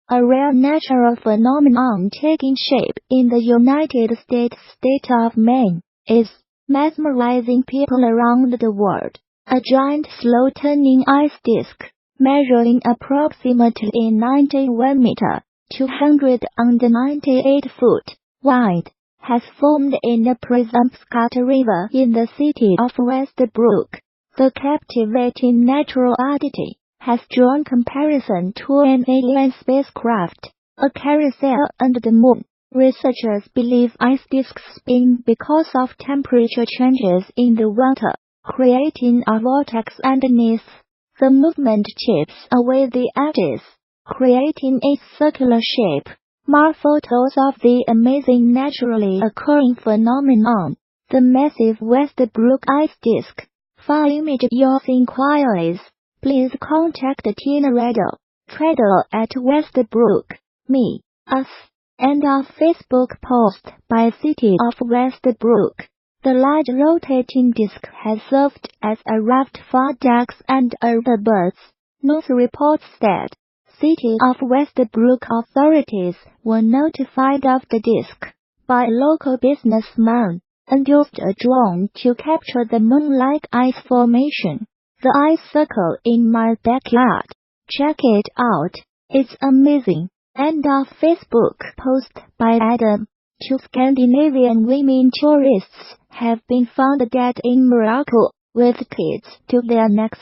a rare natural phenomenon taking shape in the United States state of Maine, is mesmerizing people around the world. A giant slow-turning ice disk, measuring approximately 91 meters, 298 foot, wide, has formed in the Penobscot River in the city of Westbrook. The captivating natural oddity has drawn comparison to an alien spacecraft, a carousel under the moon. Researchers believe ice disks spin because of temperature changes in the water, creating a vortex underneath. The movement chips away the edges, creating a circular shape. More photos of the amazing naturally occurring phenomenon, the massive Westbrook ice disk. For image your inquiries, please contact Tina Reddle, Treadle at Westbrook, me, us, and our Facebook post by City of Westbrook. The large rotating disk has served as a raft for ducks and other birds. News reports said City of Westbrook authorities were notified of the disk by a local businessman and used a drone to capture the moon-like ice formation. The ice circle in my backyard. Check it out. It's amazing. And our Facebook post by Adam. 2 Scandinavian women tourists have been found dead in Morocco with kids to their necks.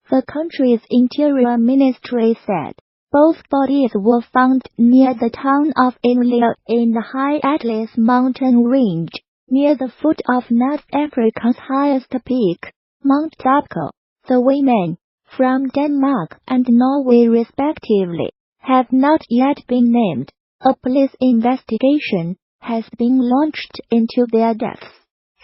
The country's Interior Ministry said both bodies were found near the town of Imlil in the High Atlas mountain range, near the foot of North Africa's highest peak, Mount Dabco. The women, from Denmark and Norway respectively, have not yet been named. A police investigation has been launched into their deaths.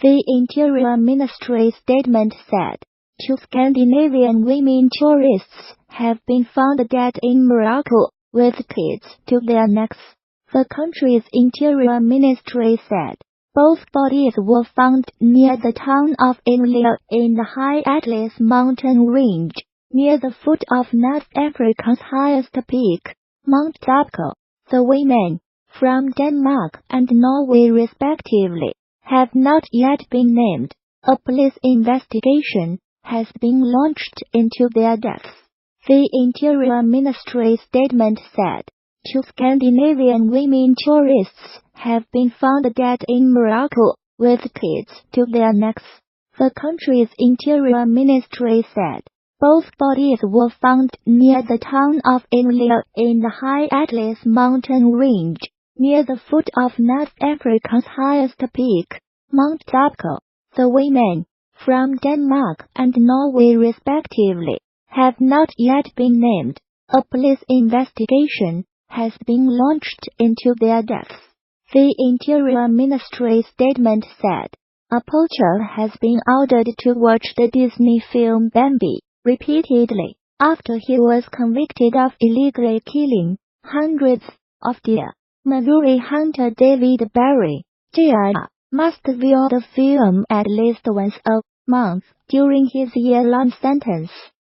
The Interior Ministry statement said 2 Scandinavian women tourists have been found dead in Morocco with kids to their necks. The country's Interior Ministry said both bodies were found near the town of Imlil in the High Atlas mountain range, near the foot of North Africa's highest peak, Mount Dabco. The women, from Denmark and Norway respectively, have not yet been named. A police investigation has been launched into their deaths. The Interior Ministry statement said 2 Scandinavian women tourists have been found dead in Morocco with kids to their necks. The country's Interior Ministry said both bodies were found near the town of Imlil in the High Atlas mountain range, near the foot of North Africa's highest peak, Mount Dabco. The women, from Denmark and Norway respectively, have not yet been named. A police investigation has been launched into their deaths. The Interior Ministry statement said a poacher has been ordered to watch the Disney film Bambi repeatedly after he was convicted of illegally killing hundreds of deer. Missouri hunter David Barry, Jr., must view the film at least once a month during his year-long sentence.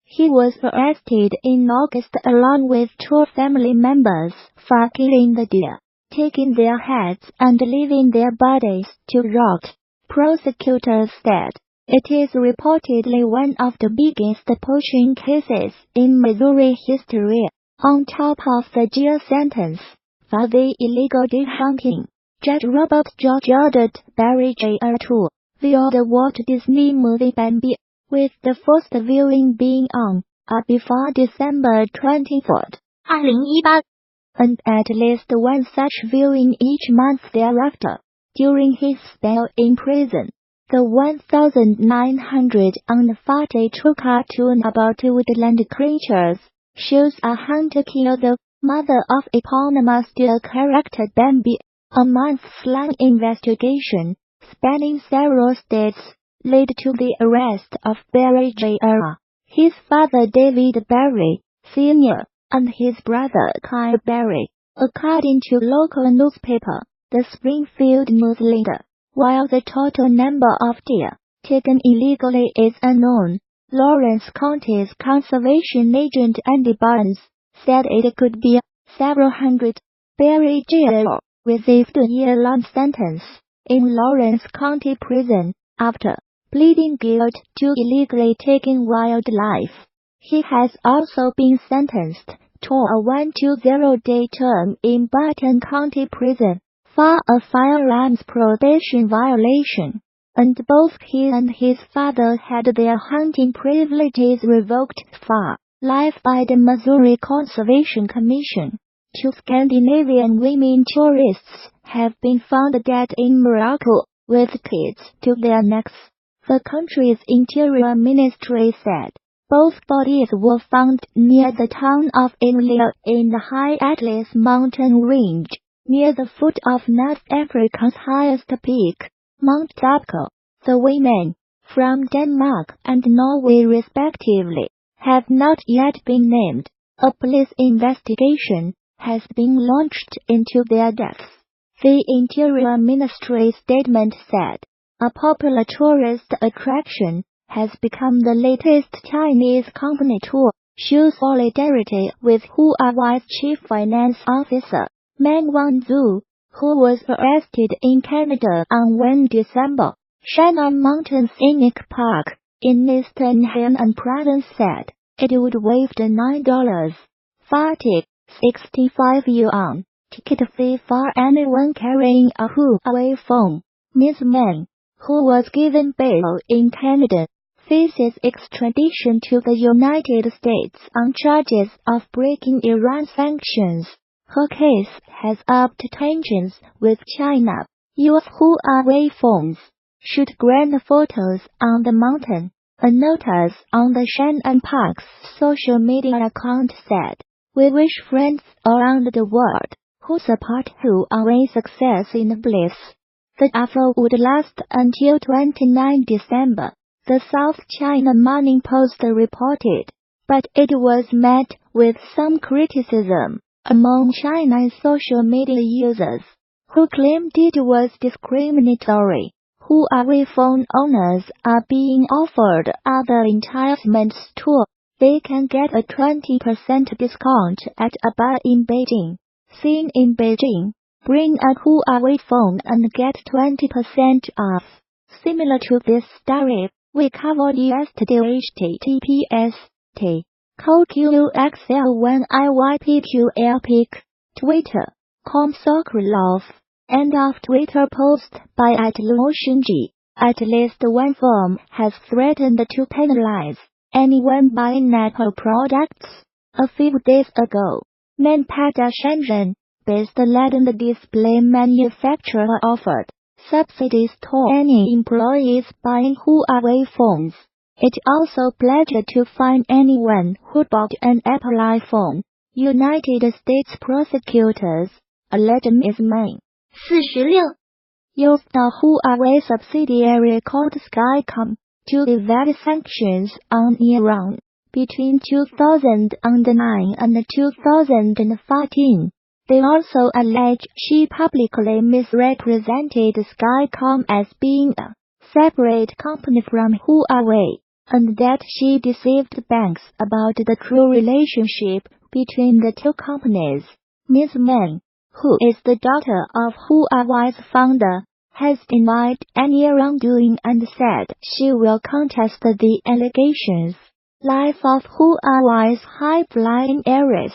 He was arrested in August along with 2 family members for killing the deer, taking their heads and leaving their bodies to rot. Prosecutors said it is reportedly one of the biggest poaching cases in Missouri history. On top of the jail sentence for the illegal deer hunting, Judge Robert George ordered Barry Jr. to view the Walt Disney movie Bambi, with the first viewing being on or before December 24, 2018, and at least one such viewing each month thereafter. During his spell in prison, the 1942 cartoon about woodland creatures shows a hunter kill the mother of eponymous deer character Bambi. A months-long investigation, spanning several states, led to the arrest of Barry Jr., his father David Barry, Sr., and his brother Kyle Barry, according to local newspaper, the Springfield News Leader. While the total number of deer taken illegally is unknown, Lawrence County's conservation agent Andy Barnes said it could be several hundred. Barry Gill received a year-long sentence in Lawrence County Prison after pleading guilty to illegally taking wildlife. He has also been sentenced to a 120-day term in Barton County Prison for a firearms prohibition violation, and both he and his father had their hunting privileges revoked for life by the Missouri Conservation Commission. 2 Scandinavian women tourists have been found dead in Morocco, with kids to their necks. The country's Interior Ministry said both bodies were found near the town of Imlia in the High Atlas mountain range, near the foot of North Africa's highest peak, Mount Dabco. The women, from Denmark and Norway respectively, have not yet been named. A police investigation has been launched into their deaths. The Interior Ministry statement said, a popular tourist attraction has become the latest Chinese company to show solidarity with Huawei's chief finance officer, Meng Wanzhou, who was arrested in Canada on 1 December. Shannon Mountain Scenic Park in eastern Henan Province said it would waive the $9.40 65 yuan ticket fee for anyone carrying a Huawei phone. Ms. Meng, who was given bail in Canada, faces extradition to the United States on charges of breaking Iran sanctions. Her case has upped tensions with China. U.S. Huawei phones shoot grand photos on the mountain. A notice on the Shannon Park's social media account said, "We wish friends around the world who support Huawei's success in bliss." The offer would last until 29 December, the South China Morning Post reported, but it was met with some criticism among China's social media users, who claimed it was discriminatory. Huawei phone owners are being offered other enticements too. They can get a 20% discount at a bar in Beijing. Seen in Beijing, bring a Huawei phone and get 20% off. Similar to this story, we covered yesterday https://CoQXL1IYPQL Twitter.com Sokolov. End of Twitter post by @LuoShunji. At least one firm has threatened to penalize anyone buying Apple products. A few days ago, Manpada Shenzhen-based Legend display manufacturer offered subsidies to any employees buying Huawei phones. It also pledged to fine anyone who bought an Apple iPhone. United States prosecutors alleged Ms. Meng 46 used a Huawei subsidiary called Skycom to evade sanctions on Iran between 2009 and 2014. They also allege she publicly misrepresented Skycom as being a separate company from Huawei, and that she deceived banks about the true relationship between the two companies. Ms. Meng, who is the daughter of Huawei's founder, has denied any wrongdoing and said she will contest the allegations. Life of Huawei's high-flying heiress.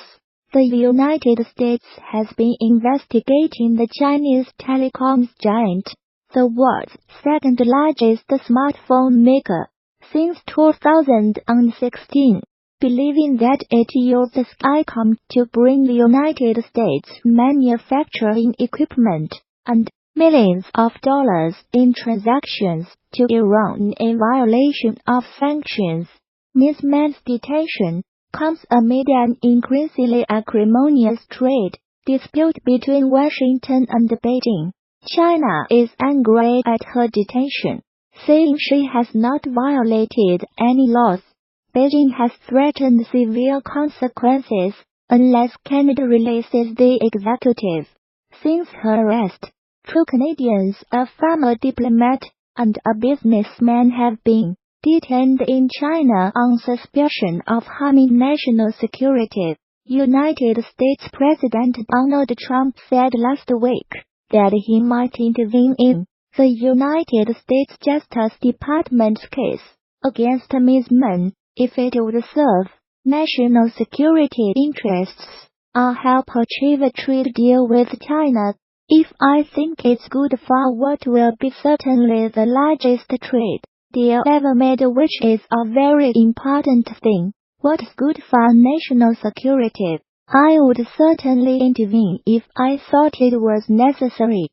The United States has been investigating the Chinese telecoms giant, the world's second-largest smartphone maker, since 2016, believing that it used Skycom to bring the United States manufacturing equipment and millions of dollars in transactions to Iran in violation of sanctions. Ms. Meng's detention comes amid an increasingly acrimonious trade dispute between Washington and Beijing. China is angry at her detention, saying she has not violated any laws. Beijing has threatened severe consequences unless Canada releases the executive. Since her arrest, 2 Canadians, a former diplomat and a businessman, have been detained in China on suspicion of harming national security. United States President Donald Trump said last week that he might intervene in the United States Justice Department's case against Ms. Meng if it would serve national security interests or help achieve a trade deal with China. If I think it's good for what will be certainly the largest trade deal ever made, which is a very important thing, what's good for national security, I would certainly intervene if I thought it was necessary.